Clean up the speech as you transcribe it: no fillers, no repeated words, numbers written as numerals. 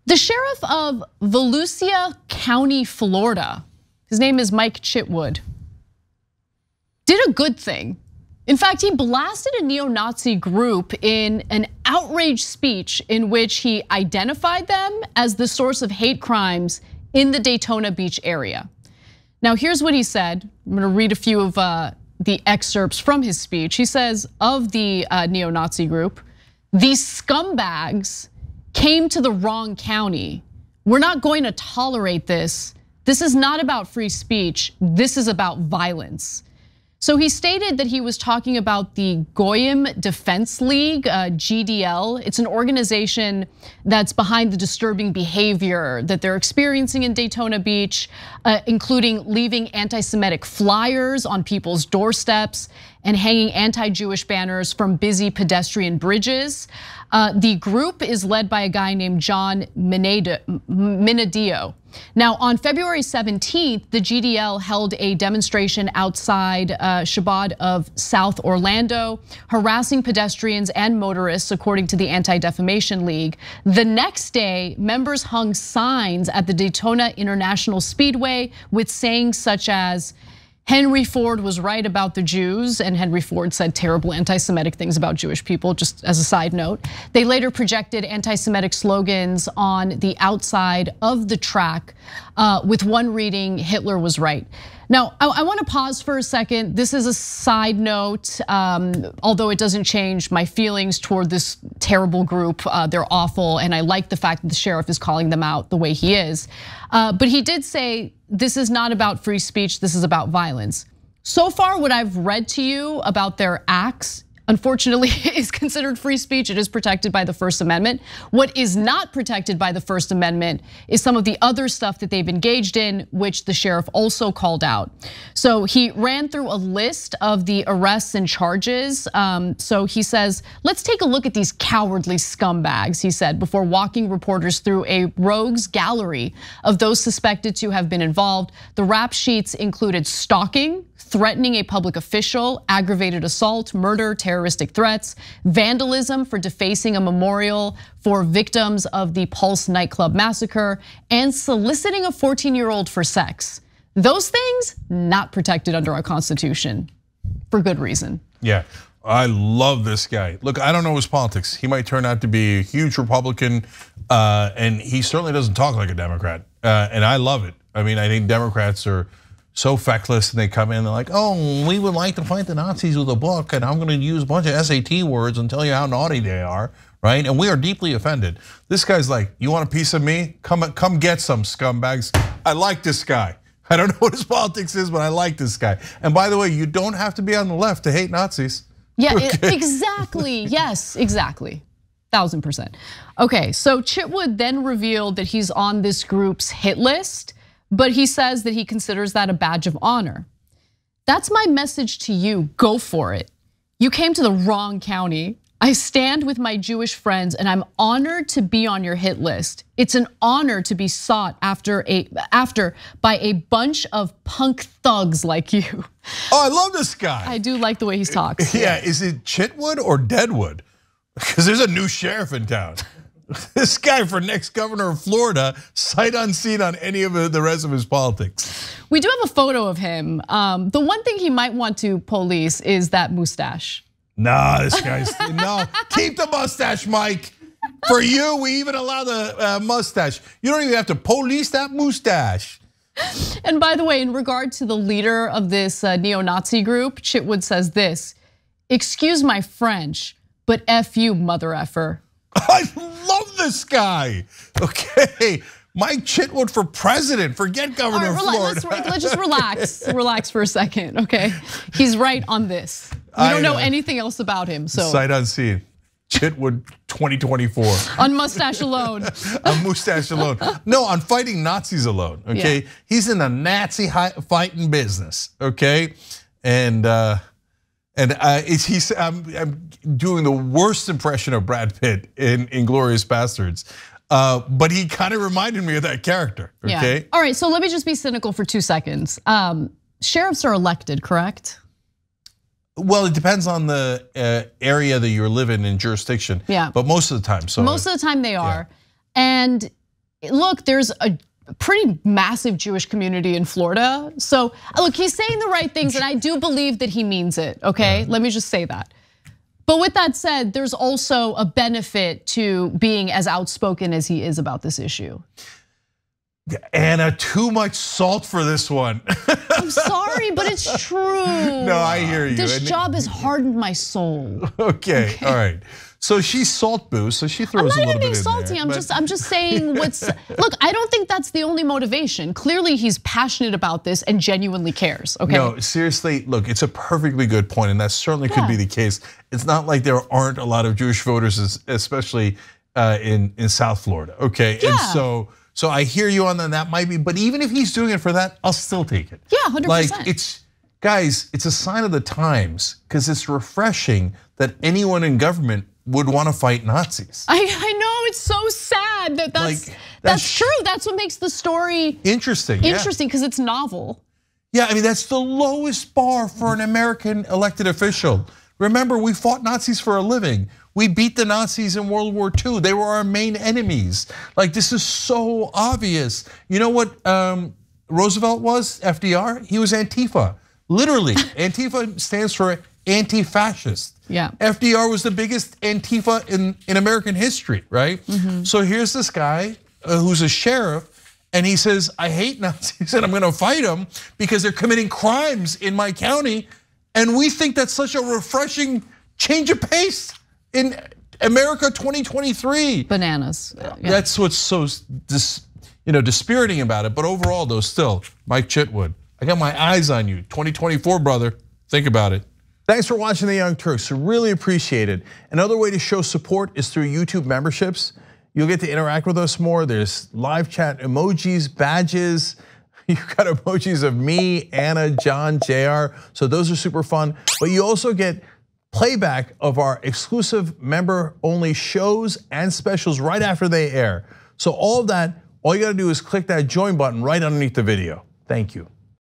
The sheriff of Volusia County, Florida, his name is Mike Chitwood, did a good thing. In fact, he blasted a neo-Nazi group in an outraged speech in which he identified them as the source of hate crimes in the Daytona Beach area. Now, here's what he said. I'm gonna read a few of the excerpts from his speech. He says of the neo-Nazi group, "These scumbags came to the wrong county. We're not going to tolerate this. This is not about free speech. This is about violence." So he stated that he was talking about the Goyim Defense League, GDL. It's an organization that's behind the disturbing behavior that they're experiencing in Daytona Beach, including leaving anti-Semitic flyers on people's doorsteps and hanging anti-Jewish banners from busy pedestrian bridges. The group is led by a guy named John Minadio. Now, on February 17th, the GDL held a demonstration outside Chabad of South Orlando, harassing pedestrians and motorists, according to the Anti-Defamation League. The next day, members hung signs at the Daytona International Speedway with sayings such as, "Henry Ford was right about the Jews," and Henry Ford said terrible anti-Semitic things about Jewish people, just as a side note. They later projected anti-Semitic slogans on the outside of the track, with one reading, "Hitler was right." Now, I wanna pause for a second. This is a side note, although it doesn't change my feelings toward this terrible group. They're awful, and I like the fact that the sheriff is calling them out the way he is. But he did say, this is not about free speech, this is about violence. So far, what I've read to you about their acts, unfortunately, is considered free speech. It is protected by the First Amendment. What is not protected by the First Amendment is some of the other stuff that they've engaged in, which the sheriff also called out. So he ran through a list of the arrests and charges. So he says, let's take a look at these cowardly scumbags, he said, before walking reporters through a rogues gallery of those suspected to have been involved. The rap sheets included stalking, threatening a public official, aggravated assault, murder, terroristic threats, vandalism for defacing a memorial for victims of the Pulse nightclub massacre, and soliciting a 14-year-old for sex. Those things not protected under our Constitution, for good reason. Yeah, I love this guy. Look, I don't know his politics. He might turn out to be a huge Republican, and he certainly doesn't talk like a Democrat, and I love it. I mean, I think Democrats are so feckless, and they come in, they're like, "Oh, we would like to fight the Nazis with a book, and I'm gonna use a bunch of SAT words and tell you how naughty they are," right? And we are deeply offended. This guy's like, "You want a piece of me? Come get some, scumbags." I like this guy. I don't know what his politics is, but I like this guy. And by the way, you don't have to be on the left to hate Nazis. Yeah, okay. Exactly, yes, exactly. 1000%. Okay, so Chitwood then revealed that he's on this group's hit list, but he says that he considers that a badge of honor. That's my message to you, go for it. You came to the wrong county. I stand with my Jewish friends and I'm honored to be on your hit list. It's an honor to be sought after by a bunch of punk thugs like you. Oh, I love this guy. I do like the way he talks. Yeah, is it Chitwood or Deadwood? Because there's a new sheriff in town. This guy for next governor of Florida, sight unseen on any of the rest of his politics. We do have a photo of him. The one thing he might want to police is that mustache. Nah, this guy's, no, keep the mustache, Mike. For you, we even allow the mustache. You don't even have to police that mustache. And by the way, in regard to the leader of this neo-Nazi group, Chitwood says this, "Excuse my French, but F you, mother effer." I love this guy. Okay, Mike Chitwood for president. Forget governor of Florida. Let's just relax for a second, okay? He's right on this. We don't know anything else about him, so. Sight unseen. Chitwood 2024. On mustache alone. On mustache alone. No, on fighting Nazis alone, okay? Yeah. He's in the Nazi fighting business, okay? And I'm doing the worst impression of Brad Pitt in Inglourious Bastards. But he kind of reminded me of that character, okay? Yeah. All right, so let me just be cynical for 2 seconds. Sheriffs are elected, correct? Well, it depends on the area that you're living in jurisdiction. Yeah. But most of the time, so. Most of the time they are. Yeah. And look, there's a pretty massive Jewish community in Florida. So look, he's saying the right things and I do believe that he means it, okay? Let me just say that. But with that said, there's also a benefit to being as outspoken as he is about this issue. Anna, too much salt for this one. I'm sorry, but it's true. No, I hear you. This job has hardened my soul. Okay, all right. So she's salt boo, so she throws a little bit in there. I'm not even being salty, I'm just saying what's, look, I don't think that's the only motivation. Clearly he's passionate about this and genuinely cares, okay? No, seriously, look, it's a perfectly good point, and that certainly could be the case. It's not like there aren't a lot of Jewish voters, especially in South Florida, okay? Yeah. And so I hear you on that might be, but even if he's doing it for that, I'll still take it. Yeah, 100%. Like guys, it's a sign of the times because it's refreshing that anyone in government would want to fight Nazis. I know, it's so sad that's true. That's what makes the story interesting. Interesting because it's novel. Yeah, I mean, that's the lowest bar for an American elected official. Remember, we fought Nazis for a living. We beat the Nazis in World War II. They were our main enemies. Like, this is so obvious. You know what Roosevelt was, FDR? He was Antifa, literally. Antifa stands for anti-fascist. Yeah. FDR was the biggest Antifa in American history, right? So here's this guy who's a sheriff, and he says, I hate Nazis and I'm gonna fight them because they're committing crimes in my county. And we think that's such a refreshing change of pace in America 2023. Bananas. Yeah. That's what's so dispiriting about it. But overall though, still, Mike Chitwood, I got my eyes on you. 2024, brother, think about it. Thanks for watching The Young Turks, really appreciate it. Another way to show support is through YouTube memberships. You'll get to interact with us more. There's live chat emojis, badges. You've got emojis of me, Anna, John, JR, so those are super fun. But you also get playback of our exclusive member-only shows and specials right after they air. So all of that, all you gotta do is click that join button right underneath the video. Thank you.